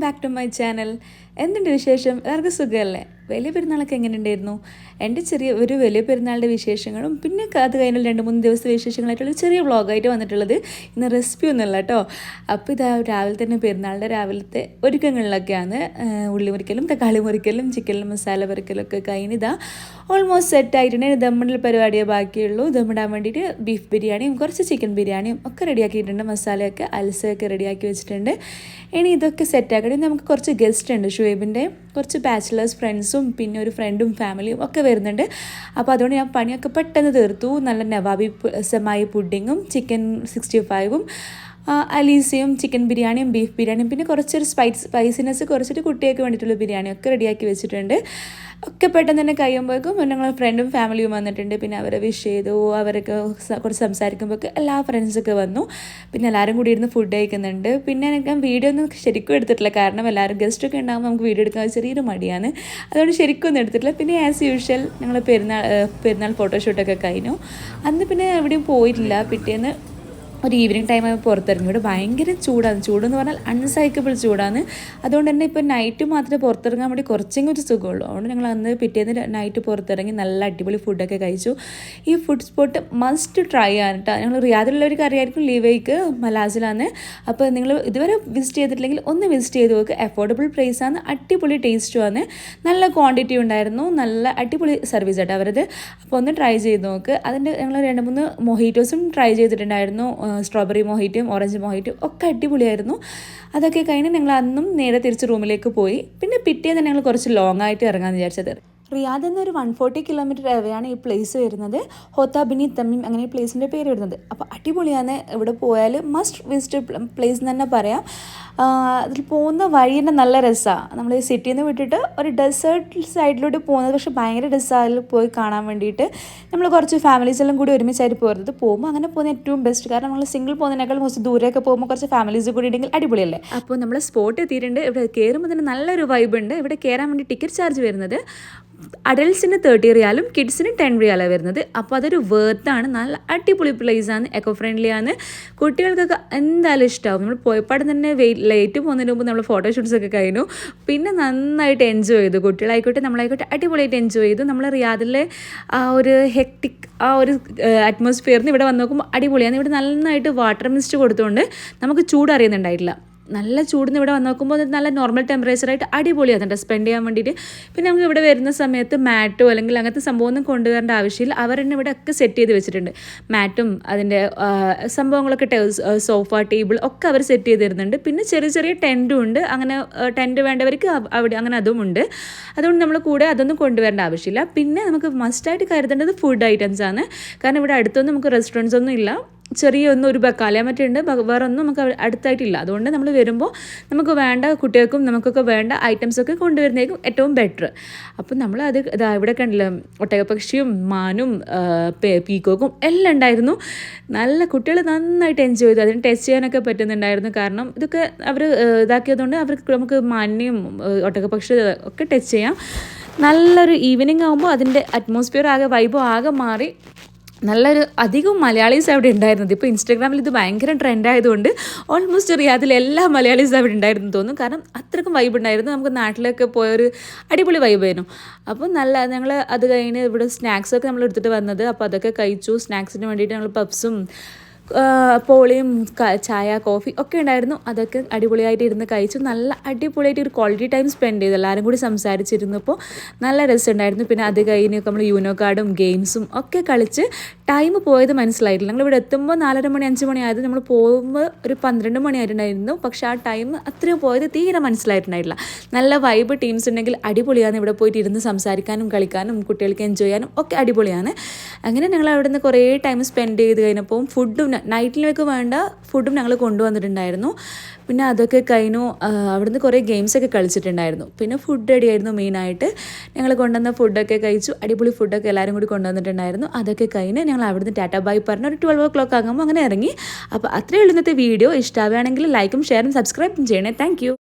Back to my channel. എന്തുണ്ട് വിശേഷം? എല്ലാവർക്കും സുഖമല്ലേ? വലിയ പെരുന്നാളൊക്കെ എങ്ങനെ ഉണ്ടായിരുന്നു? എൻ്റെ ഒരു വലിയ പെരുന്നാളിൻ്റെ വിശേഷങ്ങളും പിന്നെ അത് കഴിഞ്ഞാൽ 2-3 ദിവസത്തെ വിശേഷങ്ങളായിട്ടുള്ള ചെറിയ വ്ളോഗായിട്ട് വന്നിട്ടുള്ളത്. ഇന്ന് റെസിപ്പി ഒന്നുമല്ല കേട്ടോ. അപ്പോൾ ഇതാ രാവിലെ തന്നെ പെരുന്നാളിൻ്റെ രാവിലത്തെ ഒരുക്കങ്ങളിലൊക്കെയാണ്. ഉള്ളി മുറിക്കലും തക്കാളി മുറിക്കലും ചിക്കൻ മസാല പൊരിക്കലും ഒക്കെ കഴിഞ്ഞ് ഇതാ ഓൾമോസ്റ്റ് സെറ്റ് ആയിട്ടുണ്ടെങ്കിൽ ദമ്മിടൽ പരിപാടിയേ ബാക്കിയുള്ളൂ. ദമ്മിടാൻ വേണ്ടിയിട്ട് ബീഫ് ബിരിയാണിയും കുറച്ച് ചിക്കൻ ബിരിയാണിയും ഒക്കെ റെഡിയാക്കിയിട്ടുണ്ട്. മസാലയൊക്കെ അൽസയൊക്കെ റെഡിയാക്കി വെച്ചിട്ടുണ്ട്. ഇനി ഇതൊക്കെ സെറ്റാക്കണേ നമുക്ക് കുറച്ച് ഗസ്റ്റ് ഉണ്ട്. ഷുഹൈബിൻ്റെ കുറച്ച് ബാച്ചിലേഴ്സ് ഫ്രണ്ട്സും പിന്നെ ഒരു ഫ്രണ്ടും ഫാമിലിയും ഒക്കെ വരുന്നുണ്ട്. അപ്പോൾ അതുകൊണ്ട് ഞാൻ പണിയൊക്കെ പെട്ടെന്ന് തീർത്തു. നല്ല നവാബി സെമായി പുഡിങ്ങും ചിക്കൻ 65ഉം അലീസയും ചിക്കൻ ബിരിയാണിയും ബീഫ് ബിരിയാണിയും പിന്നെ കുറച്ചൊരു സ്പൈസിനെസ് കുറച്ചിട്ട് കുട്ടികൾക്ക് വേണ്ടിയിട്ടുള്ള ബിരിയാണിയൊക്കെ റെഡിയാക്കി വെച്ചിട്ടുണ്ട്. ഒക്കെ പെട്ടെന്ന് തന്നെ കഴിയുമ്പോഴേക്കും ഞങ്ങൾ ഫ്രണ്ടും ഫാമിലിയും വന്നിട്ടുണ്ട്. പിന്നെ അവരെ വിഷ് ചെയ്തു, അവരൊക്കെ കുറച്ച് സംസാരിക്കുമ്പോഴൊക്കെ എല്ലാ ഫ്രണ്ട്സൊക്കെ വന്നു. പിന്നെ എല്ലാവരും കൂടി ഇരുന്ന് ഫുഡ് കഴിക്കുന്നുണ്ട്. പിന്നെ എനിക്ക് വീഡിയോ ഒന്നും ശരിക്കും എടുത്തിട്ടില്ല, കാരണം എല്ലാവരും ഗസ്റ്റൊക്കെ ഉണ്ടാകുമ്പോൾ നമുക്ക് വീഡിയോ എടുക്കാൻ ചെറിയൊരു മടിയാണ്. അതുകൊണ്ട് ശരിക്കും ഒന്നും എടുത്തിട്ടില്ല. പിന്നെ ആസ് യൂഷ്വൽ ഞങ്ങൾ പെരുന്നാൾ ഫോട്ടോഷൂട്ടൊക്കെ കഴിഞ്ഞു. അന്ന് പിന്നെ എവിടെയും പോയിട്ടില്ല. പിറ്റേന്ന് ഒരു ഈവനിങ് ടൈം ആയി പുറത്തിറങ്ങി. ഇവിടെ ഭയങ്കര ചൂടാണ്. ചൂടെന്ന് പറഞ്ഞാൽ അൺസൈക്കബിൾ ചൂടാണ്. അതുകൊണ്ട് തന്നെ ഇപ്പോൾ നൈറ്റ് മാത്രമേ പുറത്തിറങ്ങാൻ വേണ്ടി കുറച്ചെങ്കിലും ഒരു സുഖമുള്ളൂ. അതുകൊണ്ട് ഞങ്ങൾ അന്ന് പിറ്റേന്ന് നൈറ്റ് പുറത്തിറങ്ങി നല്ല അടിപൊളി ഫുഡൊക്കെ കഴിച്ചു. ഈ ഫുഡ് സ്പോട്ട് മസ്റ്റ് ട്രൈ ആണ് കേട്ടോ. ഞങ്ങൾ റിയാദിലുള്ളവർക്ക് അറിയായിരിക്കും, ലീവയ്ക്ക് മലാസിലാണ്. അപ്പോൾ നിങ്ങൾ ഇതുവരെ വിസിറ്റ് ചെയ്തിട്ടില്ലെങ്കിൽ ഒന്ന് വിസിറ്റ് ചെയ്ത് നോക്ക്. അഫോർഡബിൾ പ്രൈസാണ്, അടിപൊളി ടേസ്റ്റുമാണ്, നല്ല ക്വാണ്ടിറ്റി ഉണ്ടായിരുന്നു, നല്ല അടിപൊളി സർവീസ് ആട്ടോ അവരത്. അപ്പോൾ ഒന്ന് ട്രൈ ചെയ്ത് നോക്ക്. അതിൻ്റെ ഞങ്ങൾ 2-3 മൊഹിറ്റോസും ട്രൈ ചെയ്തിട്ടുണ്ടായിരുന്നു. സ്ട്രോബെറി മൊഹിറ്റയും ഓറഞ്ച് മൊഹിറ്റയും ഒക്കെ അടിപൊളിയായിരുന്നു. അതൊക്കെ കഴിഞ്ഞ് ഞങ്ങൾ അന്നും നേരെ തിരിച്ച് റൂമിലേക്ക് പോയി. പിന്നെ പിറ്റേന്ന് ഞങ്ങൾ കുറച്ച് ലോങ് ആയിട്ട് ഇറങ്ങാമെന്ന് വിചാരിച്ചത്. റിയാദിൽ നിന്ന് ഒരു 140 കിലോമീറ്റർ അവേയാണ് ഈ പ്ലേസ് വരുന്നത്. ഹോത്ത ബിനി തമീം അങ്ങനെ ഈ പ്ലേസിൻ്റെ പേര് വരുന്നത്. അപ്പോൾ അടിപൊളിയാണ്. ഇവിടെ പോയാൽ മസ്റ്റ് വിസിറ്റ് പ്ലേസ് എന്ന് തന്നെ പറയാം. അതിൽ പോകുന്ന വഴി തന്നെ നല്ല രസമാണ്. നമ്മൾ ഈ സിറ്റിയിൽ നിന്ന് വിട്ടിട്ട് ഒരു ഡെസേർട്ട് സൈഡിലൂടെ പോകുന്നത്, പക്ഷേ ഭയങ്കര രസമാണ് അതിൽ പോയി കാണാൻ വേണ്ടിയിട്ട്. നമ്മൾ കുറച്ച് ഫാമിലീസ് എല്ലാം കൂടി ഒരുമിച്ചായിട്ട് പോകുമ്പോൾ അങ്ങനെ പോകുന്ന ഏറ്റവും ബെസ്റ്റ്. കാരണം നമ്മൾ സിംഗിൾ പോകുന്നതിനേക്കാൾ കുറച്ച് ദൂരെയൊക്കെ പോകുമ്പോൾ കുറച്ച് ഫാമിലീസ് കൂടി ഉണ്ടെങ്കിൽ അടിപൊളിയല്ലേ. അപ്പോൾ നമ്മൾ സ്പോട്ട് എത്തിയിട്ടുണ്ട്. ഇവിടെ കയറുമ്പോൾ തന്നെ നല്ലൊരു വൈബ് ഉണ്ട്. ഇവിടെ കയറാൻ വേണ്ടി ടിക്കറ്റ് ചാർജ് വരുന്നത് അഡൽട്സിന് 30 റിയാലും കിഡ്സിന് 10 റിയാലാണ് വരുന്നത്. അപ്പോൾ അതൊരു വേർത്താണ്. നല്ല അടിപൊളി പ്ലേസാണ്, എക്കോ ഫ്രണ്ട്ലി ആണ്. കുട്ടികൾക്കൊക്കെ എന്തായാലും ഇഷ്ടമാവും. നമ്മൾ പോയപ്പാട് തന്നെ ലേറ്റ് പോകുന്നതിന് മുമ്പ് നമ്മൾ ഫോട്ടോഷൂട്ട്സൊക്കെ കഴിഞ്ഞു. പിന്നെ നന്നായിട്ട് എൻജോയ് ചെയ്തു. കുട്ടികളായിക്കോട്ടെ നമ്മളായിക്കോട്ടെ അടിപൊളിയായിട്ട് എൻജോയ് ചെയ്തു. നമ്മൾ റിയാദിലെ ആ ഒരു ഹെക്ടിക് ആ ഒരു അറ്റ്മോസ്ഫിയറിന് ഇവിടെ വന്ന് നോക്കുമ്പോൾ അടിപൊളിയാണ്. ഇവിടെ നന്നായിട്ട് വാട്ടർ മിസ്റ്റ് കൊടുത്തുകൊണ്ട് നമുക്ക് ചൂട് അറിയുന്നുണ്ടായിട്ടില്ല. നല്ല ചൂടിന് ഇവിടെ വന്ന് നോക്കുമ്പോൾ നല്ല നോർമൽ ടെമ്പറേച്ചറായിട്ട് അടിപൊളിയാകുന്നുണ്ട് സ്പെൻഡ് ചെയ്യാൻ വേണ്ടിയിട്ട്. പിന്നെ നമുക്ക് ഇവിടെ വരുന്ന സമയത്ത് മാറ്റോ അല്ലെങ്കിൽ അങ്ങനത്തെ സംഭവമൊന്നും കൊണ്ടുവരേണ്ട ആവശ്യമില്ല. അവർ തന്നെ ഇവിടെ ഒക്കെ സെറ്റ് ചെയ്ത് വെച്ചിട്ടുണ്ട്. മാറ്റും അതിൻ്റെ സംഭവങ്ങളൊക്കെ സോഫ ടേബിൾ ഒക്കെ അവർ സെറ്റ് ചെയ്ത് തരുന്നുണ്ട്. പിന്നെ ചെറിയ ചെറിയ ടെൻറ്റും ഉണ്ട്. അങ്ങനെ ടെൻറ്റ് വേണ്ടവർക്ക് അവിടെ അങ്ങനെ അതും ഉണ്ട്. അതുകൊണ്ട് നമ്മൾ കൂടെ അതൊന്നും കൊണ്ടുവരേണ്ട ആവശ്യമില്ല. പിന്നെ നമുക്ക് മസ്റ്റായിട്ട് കരുതേണ്ടത് ഫുഡ് ഐറ്റംസ് ആണ്. കാരണം ഇവിടെ അടുത്തൊന്നും നമുക്ക് റെസ്റ്റോറൻറ്റ്സ് ഒന്നും ഇല്ല. ഒരു ബക്കാല മറ്റുണ്ട്, വേറെ ഒന്നും നമുക്ക് അടുത്തായിട്ടില്ല. അതുകൊണ്ട് നമ്മൾ വരുമ്പോൾ നമുക്ക് വേണ്ട കുട്ടികൾക്കും നമുക്കൊക്കെ വേണ്ട ഐറ്റംസൊക്കെ കൊണ്ടുവരുന്നതായിരിക്കും ഏറ്റവും ബെറ്റർ. അപ്പം നമ്മൾ അത് ഇവിടെ കണ്ടില്ല, ഒട്ടകപ്പക്ഷിയും മാനും പീക്കോക്കും എല്ലാം ഉണ്ടായിരുന്നു. നല്ല കുട്ടികൾ നന്നായിട്ട് എൻജോയ് ചെയ്തു. അതിന് ടച്ച് ചെയ്യാനൊക്കെ പറ്റുന്നുണ്ടായിരുന്നു. കാരണം ഇതൊക്കെ അവർ ഇതാക്കിയതുകൊണ്ട് അവർക്ക് നമുക്ക് മാനിനെയും ഒട്ടകപ്പക്ഷി ഒക്കെ ടച്ച് ചെയ്യാം. നല്ലൊരു ഈവനിങ് ആകുമ്പോൾ അതിൻ്റെ അറ്റ്മോസ്ഫിയർ ആകെ വൈബും ആകെ മാറി. നല്ലൊരു അധികം മലയാളീസ് അവിടെ ഉണ്ടായിരുന്നത്. ഇപ്പോൾ ഇൻസ്റ്റാഗ്രാമിൽ ഇത് ഭയങ്കര ട്രെൻഡായതുകൊണ്ട് ഓൾമോസ്റ്റ് റിയാദിൽ എല്ലാ മലയാളീസ് അവിടെ ഉണ്ടായിരുന്നു തോന്നും. കാരണം അത്രയ്ക്കും വൈബ് ഉണ്ടായിരുന്നു. നമുക്ക് നാട്ടിലൊക്കെ പോയൊരു അടിപൊളി വൈബായിരുന്നു. അപ്പോൾ ഞങ്ങൾ അത് കഴിഞ്ഞ് ഇവിടെ സ്നാക്സൊക്കെ നമ്മൾ എടുത്തിട്ട് വന്നത്. അപ്പോൾ അതൊക്കെ കഴിച്ചു. സ്നാക്സിന് വേണ്ടിയിട്ട് ഞങ്ങൾ പപ്സും പോളിയും ചായ കോഫി ഒക്കെ ഉണ്ടായിരുന്നു. അതൊക്കെ അടിപൊളിയായിട്ട് ഇരുന്ന് കഴിച്ചു. നല്ല അടിപൊളിയായിട്ട് ഒരു ക്വാളിറ്റി ടൈം സ്പെൻഡ് ചെയ്തു. എല്ലാവരും കൂടി സംസാരിച്ചിരുന്നപ്പോൾ നല്ല രസമുണ്ടായിരുന്നു. പിന്നെ അത് കഴിഞ്ഞൊക്കെ നമ്മൾ യൂനോ കാർഡും ഗെയിംസും ഒക്കെ കളിച്ച് ടൈം പോയത് മനസ്സിലായിട്ടില്ല. ഞങ്ങളിവിടെ എത്തുമ്പോൾ 4:30 മണി 5 മണി ആയത്. നമ്മൾ പോകുമ്പോൾ ഒരു 12 മണി ആയിട്ടുണ്ടായിരുന്നു. പക്ഷേ ആ ടൈം അത്രയും പോയത് തീരെ മനസ്സിലായിട്ടുണ്ടായിട്ടില്ല. നല്ല വൈബ് ടീംസ് ഉണ്ടെങ്കിൽ അടിപൊളിയാണ്. ഇവിടെ പോയിട്ട് ഇരുന്ന് സംസാരിക്കാനും കളിക്കാനും കുട്ടികൾക്ക് എൻജോയ് ചെയ്യാനും ഒക്കെ അടിപൊളിയാണ്. അങ്ങനെ ഞങ്ങൾ അവിടെ നിന്ന് കുറേ ടൈം സ്പെൻഡ് ചെയ്ത് കഴിഞ്ഞപ്പോൾ ഫുഡും നൈറ്റിലേക്ക് വേണ്ട ഫുഡും ഞങ്ങൾ കൊണ്ടുവന്നിട്ടുണ്ടായിരുന്നു. പിന്നെ അതൊക്കെ കഴിഞ്ഞു. അവിടുന്ന് കുറേ ഗെയിംസൊക്കെ കളിച്ചിട്ടുണ്ടായിരുന്നു. പിന്നെ ഫുഡ് റെഡിയായിരുന്നു മെയിനായിട്ട്. ഞങ്ങൾ കൊണ്ടുവന്ന ഫുഡൊക്കെ കഴിച്ചു. അടിപൊളി ഫുഡൊക്കെ എല്ലാവരും കൂടി കൊണ്ടുവന്നിട്ടുണ്ടായിരുന്നു. അതൊക്കെ കഴിഞ്ഞ് ഞങ്ങൾ അവിടുന്ന് ടാറ്റാ ബൈ പറഞ്ഞ് ഒരു 12 o'clock ആകുമ്പോൾ അങ്ങനെ ഇറങ്ങി. അപ്പോൾ അത്രയേ ഉള്ളൂ ഇന്നത്തെ വീഡിയോ. ഇഷ്ടമാവുകയാണെങ്കിൽ ലൈക്കും ഷെയറും സബ്സ്ക്രൈബും ചെയ്യണേ. Thank you.